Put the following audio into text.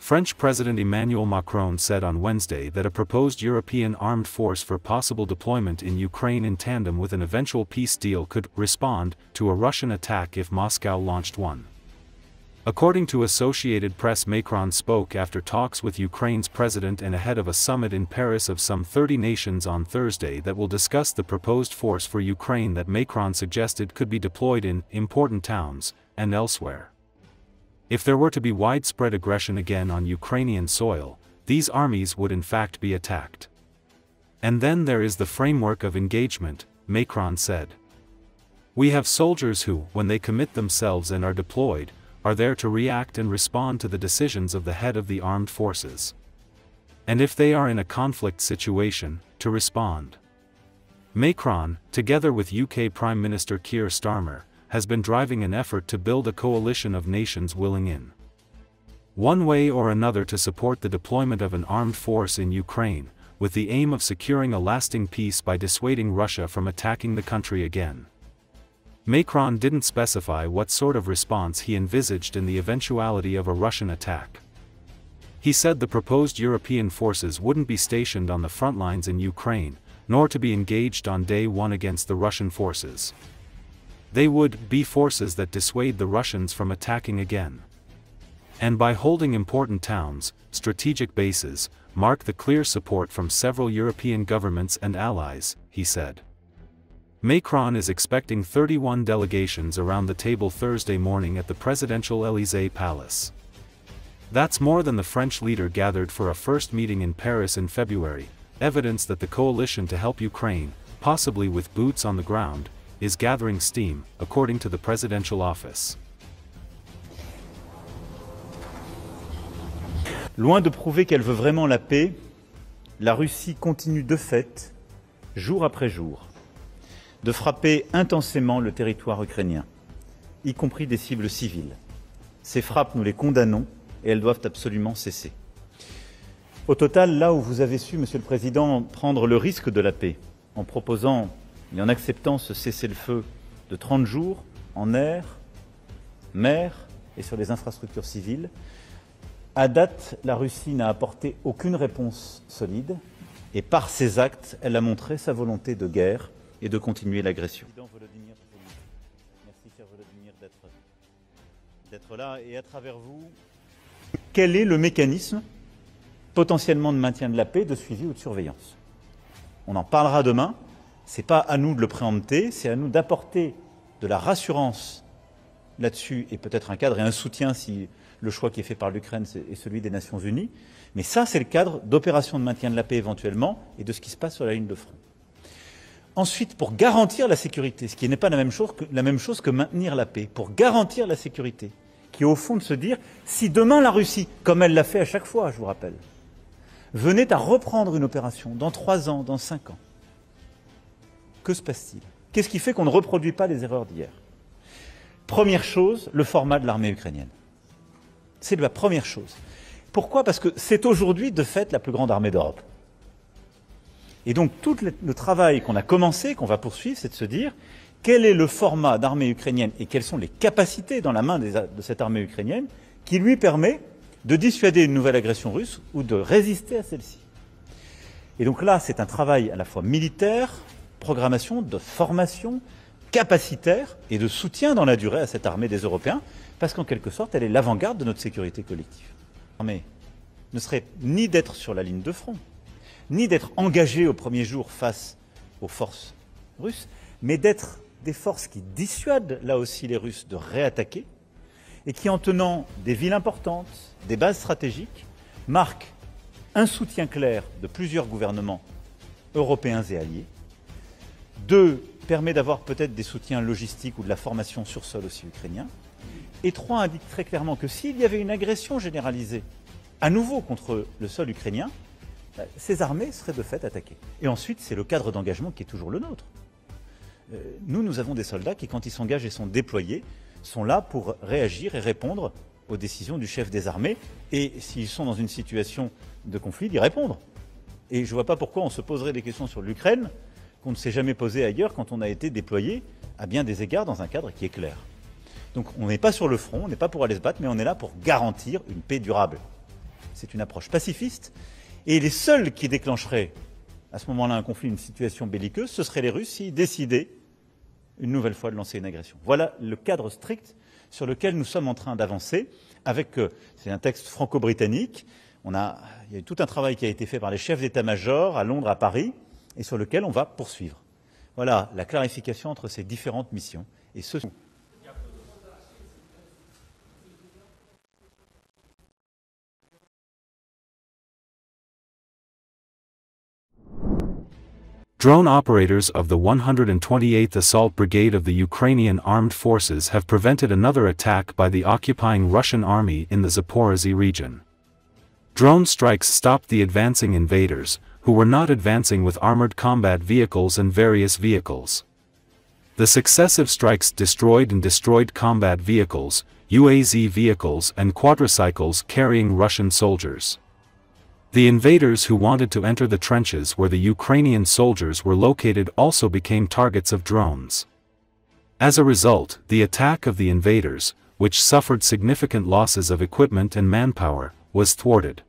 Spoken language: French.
French President Emmanuel Macron said on Wednesday that a proposed European armed force for possible deployment in Ukraine in tandem with an eventual peace deal could respond to a Russian attack if Moscow launched one. According to Associated Press, Macron spoke after talks with Ukraine's president and ahead of a summit in Paris of some 30 nations on Thursday that will discuss the proposed force for Ukraine that Macron suggested could be deployed in important towns and elsewhere. If there were to be widespread aggression again on Ukrainian soil, these armies would in fact be attacked. And then there is the framework of engagement, Macron said. We have soldiers who, when they commit themselves and are deployed, are there to react and respond to the decisions of the head of the armed forces. And if they are in a conflict situation, to respond. Macron, together with UK Prime Minister Keir Starmer, has been driving an effort to build a coalition of nations willing in one way or another to support the deployment of an armed force in Ukraine, with the aim of securing a lasting peace by dissuading Russia from attacking the country again. Macron didn't specify what sort of response he envisaged in the eventuality of a Russian attack. He said the proposed European forces wouldn't be stationed on the front lines in Ukraine, nor to be engaged on day one against the Russian forces. They would be forces that dissuade the Russians from attacking again. And by holding important towns, strategic bases, mark the clear support from several European governments and allies, he said. Macron is expecting 31 delegations around the table Thursday morning at the presidential Élysée Palace. That's more than the French leader gathered for a first meeting in Paris in February, evidence that the coalition to help Ukraine, possibly with boots on the ground, is gathering steam, according to the presidential office. Loin de prouver qu'elle veut vraiment la paix, la Russie continue de fait, jour après jour, de frapper intensément le territoire ukrainien, y compris des cibles civiles. Ces frappes, nous les condamnons et elles doivent absolument cesser. Au total, là où vous avez su, Monsieur le Président, prendre le risque de la paix, en proposant et en acceptant ce cessez-le-feu de 30 jours en air, mer et sur les infrastructures civiles, à date, la Russie n'a apporté aucune réponse solide et par ses actes, elle a montré sa volonté de guerre et de continuer l'agression. Merci, cher Volodymyr, d'être là et à travers vous. Quel est le mécanisme potentiellement de maintien de la paix, de suivi ou de surveillance? On en parlera demain. Ce n'est pas à nous de le préempter, c'est à nous d'apporter de la rassurance là-dessus et peut-être un cadre et un soutien si le choix qui est fait par l'Ukraine est celui des Nations Unies. Mais ça, c'est le cadre d'opérations de maintien de la paix éventuellement et de ce qui se passe sur la ligne de front. Ensuite, pour garantir la sécurité, ce qui n'est pas la même chose que maintenir la paix, pour garantir la sécurité, qui est au fond de se dire, si demain la Russie, comme elle l'a fait à chaque fois, je vous rappelle, venait à reprendre une opération dans 3 ans, dans 5 ans, que se passe-t-il? Qu'est-ce qui fait qu'on ne reproduit pas les erreurs d'hier? Première chose, le format de l'armée ukrainienne. C'est la première chose. Pourquoi? Parce que c'est aujourd'hui, de fait, la plus grande armée d'Europe. Et donc, tout le travail qu'on a commencé, qu'on va poursuivre, c'est de se dire quel est le format d'armée ukrainienne et quelles sont les capacités dans la main de cette armée ukrainienne qui lui permet de dissuader une nouvelle agression russe ou de résister à celle-ci. Et donc là, c'est un travail à la fois militaire, programmation, de formation, capacitaire et de soutien dans la durée à cette armée des Européens, parce qu'en quelque sorte, elle est l'avant-garde de notre sécurité collective. L'armée ne serait ni d'être sur la ligne de front, ni d'être engagée au premier jour face aux forces russes, mais d'être des forces qui dissuadent là aussi les Russes de réattaquer et qui, en tenant des villes importantes, des bases stratégiques, marquent un soutien clair de plusieurs gouvernements européens et alliés. 2, permet d'avoir peut-être des soutiens logistiques ou de la formation sur sol aussi ukrainien. Et 3, indique très clairement que s'il y avait une agression généralisée à nouveau contre le sol ukrainien, ces armées seraient de fait attaquées. Et ensuite, c'est le cadre d'engagement qui est toujours le nôtre. Nous avons des soldats qui, quand ils s'engagent et sont déployés, sont là pour réagir et répondre aux décisions du chef des armées. Et s'ils sont dans une situation de conflit, d'y répondre. Et je ne vois pas pourquoi on se poserait des questions sur l'Ukraine qu'on ne s'est jamais posé ailleurs quand on a été déployé à bien des égards dans un cadre qui est clair. Donc on n'est pas sur le front, on n'est pas pour aller se battre, mais on est là pour garantir une paix durable. c'est une approche pacifiste, et les seuls qui déclencheraient à ce moment-là un conflit, une situation belliqueuse, ce seraient les Russes s'ils décidaient une nouvelle fois de lancer une agression. Voilà le cadre strict sur lequel nous sommes en train d'avancer, c'est un texte franco-britannique, il y a eu tout un travail qui a été fait par les chefs d'état-major à Londres, à Paris, et sur lequel on va poursuivre. Voilà la clarification entre ces différentes missions. Et ce sont... Drone operators of the 128th Assault Brigade of the Ukrainian Armed Forces have prevented another attack by the occupying Russian army in the Zaporozhye region. Drone strikes stopped the advancing invaders, who were not advancing with armored combat vehicles and various vehicles. The successive strikes destroyed combat vehicles, UAZ vehicles and quadricycles carrying Russian soldiers. The invaders who wanted to enter the trenches where the Ukrainian soldiers were located also became targets of drones. As a result, the attack of the invaders, which suffered significant losses of equipment and manpower, was thwarted.